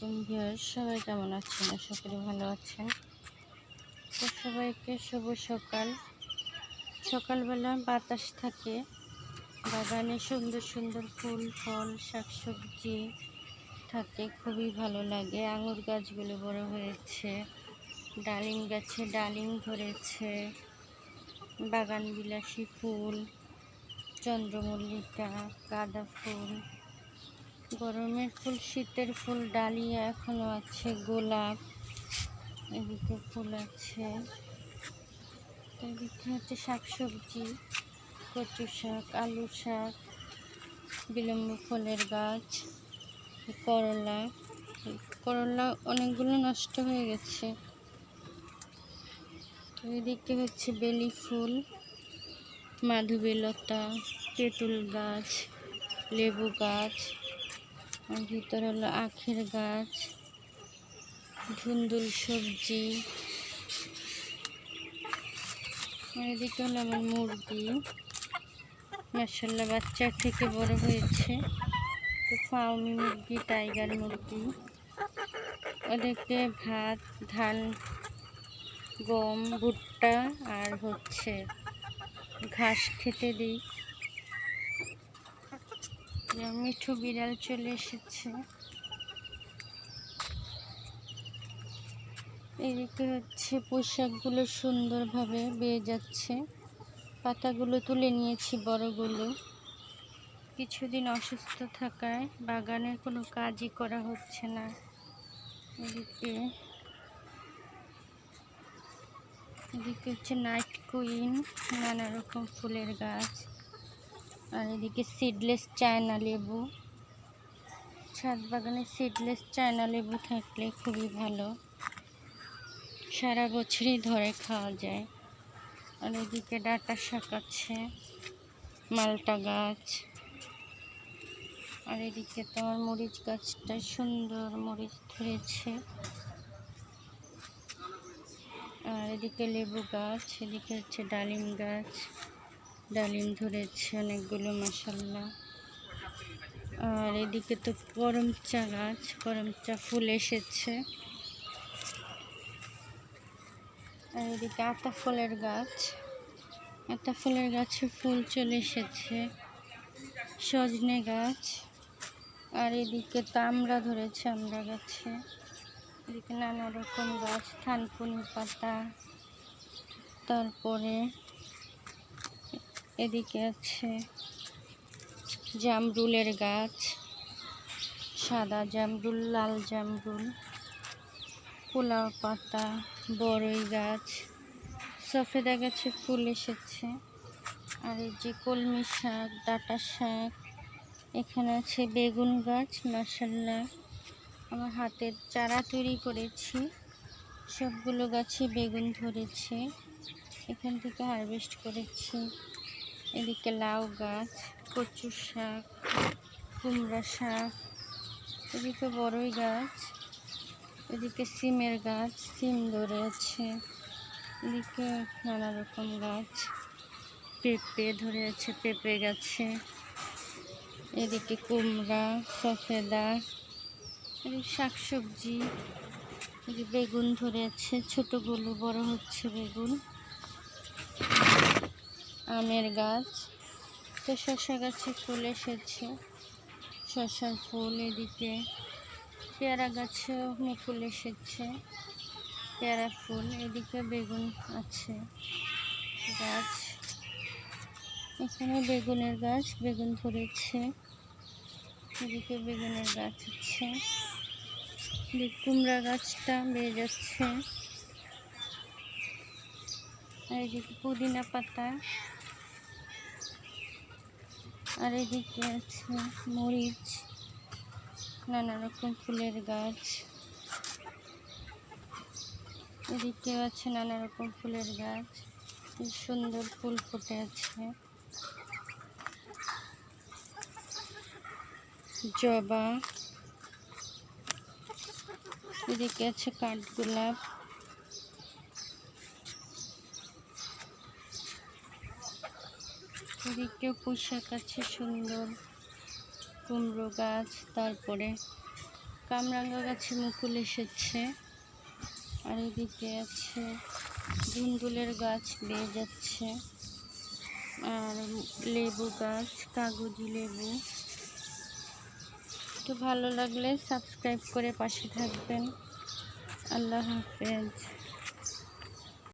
আলাইকুম ভিউয়ার্স, সবাই কেমন আছেন? আশা করি ভালো আছেন। তো সবাইকে শুভ সকাল। সকালবেলা বাতাস থাকে, বাগানে সুন্দর সুন্দর ফুল ফল শাকসবজি থাকে, খুবই ভালো লাগে। আঙুর গাছগুলো বড় হয়েছে, ডালিম গাছে ডালিম ধরেছে, বাগান বিলাসী ফুল, চন্দ্রমল্লিকা, গাঁদা ফুল, গরমের ফুল, শীতের ফুল, ডালিয়া এখনো আছে, গোলাপ, এদিকে ফুল আছে। এদিকে হচ্ছে শাকসবজি, কচু শাক, আলু শাক, বিলম্ব ফুলের গাছ, করলা। করলা অনেকগুলো নষ্ট হয়ে গেছে। তো এদিকে হচ্ছে বেলি ফুল, মাধবীলতা, তেঁতুল গাছ, লেবু গাছ, আর ভিতরে হলো আখের গাছ, ধুন্দুল সবজি। আর এদিকে হলো আমার মুরগি, মাশাআল্লাহ বাচ্চা থেকে বড় হয়েছে। তো ফার্মি মুরগি, টাইগার মুরগি। ওদেরকে ভাত, ধান, গম, ভুট্টা আর হচ্ছে ঘাস খেতে দিই। মিঠু বিড়াল চলে এসেছে। এদিকে হচ্ছে পোশাকগুলো সুন্দরভাবে বেয়ে যাচ্ছে। পাতাগুলো তুলে নিয়েছি বড়গুলো। কিছুদিন অসুস্থ থাকায় বাগানের কোনো কাজই করা হচ্ছে না। এদিকে হচ্ছে নাইট কুইন, নানা রকম ফুলের গাছ। আর এদিকে সিডলেস চায়না লেবু। ছাদ বাগানে সিডলেস চায়না লেবু থাকলে খুবই ভালো, সারা বছরই ধরে খাওয়া যায়। আর এদিকে ডাঁটা শাক আছে, মালটা গাছ। আর এদিকে তো আমার মরিচ গাছটা সুন্দর মরিচ ধরেছে। আর এদিকে লেবু গাছ, এদিকে হচ্ছে ডালিম গাছ, ডালিম ধরেছে অনেকগুলো মাশাআল্লাহ। আর এদিকে তো করমচা গাছ, করমচা ফুল এসেছে। আর এদিকে আতা ফুলের গাছ, আতা ফুলের গাছে ফুল চলে এসেছে। সজনে গাছ। আর এদিকে তো আমড়া ধরেছে, আমড়া গাছে। এদিকে নানা রকম গাছ, থানকুনি পাতা। তারপরে এদিকে আছে জামরুলের গাছ, সাদা জামরুল, লাল জামরুল, পোলাও পাতা, বড়ই গাছ, সফেদা গাছে ফুল এসেছে। আর এই যে কলমি শাক, ডাঁটা শাক। এখানে আছে বেগুন গাছ, মাশাআল্লাহ আমার হাতের চারা তৈরি করেছি, সবগুলো গাছে বেগুন ধরেছে, এখান থেকে হারভেস্ট করেছি। এদিকে লাউ গাছ, কচু শাক, কুমড়া শাক, এদিকে বড়ই গাছ, এদিকে সিমের গাছ, সিম ধরে আছে। এদিকে নানা রকম গাছ, পেঁপে ধরে আছে, পেঁপে গাছে। এদিকে কুমড়া, সফেদা, এদিকে শাকসবজি, বেগুন ধরে আছে, ছোটোগুলো বড় হচ্ছে বেগুন। আমের গাছ, তো শসা গাছে ফুল এসেছে, শসার ফুল। এদিকে পেয়ারা গাছেও মুকুল এসেছে, পেয়ারা ফুল। এদিকে বেগুন আছে গাছ, এখানে বেগুনের গাছ, বেগুন ধরেছে। এদিকে বেগুনের গাছ আছে, কুমড়া গাছটা বেয়ে যাচ্ছে। আর এদিকে পুদিনা পাতা। আর এদিকে আছে মরিচ, নানা রকম ফুলের গাছ। এদিকেও আছে নানা রকম ফুলের গাছ, কি সুন্দর ফুল ফুটে আছে। জবা, এদিকে আছে কাঠগোলাপ। এদিকেও পোশাক আছে সুন্দর, কুমড়ো গাছ, তারপরে কামরাঙ্গা গাছে মুকুল এসেছে, আর এদিকে আছে ধুন্দুলের গাছ বেয়ে যাচ্ছে, আর লেবু গাছ, কাগজি লেবু। তো ভালো লাগলে সাবস্ক্রাইব করে পাশে থাকবেন। আল্লাহ হাফেজ।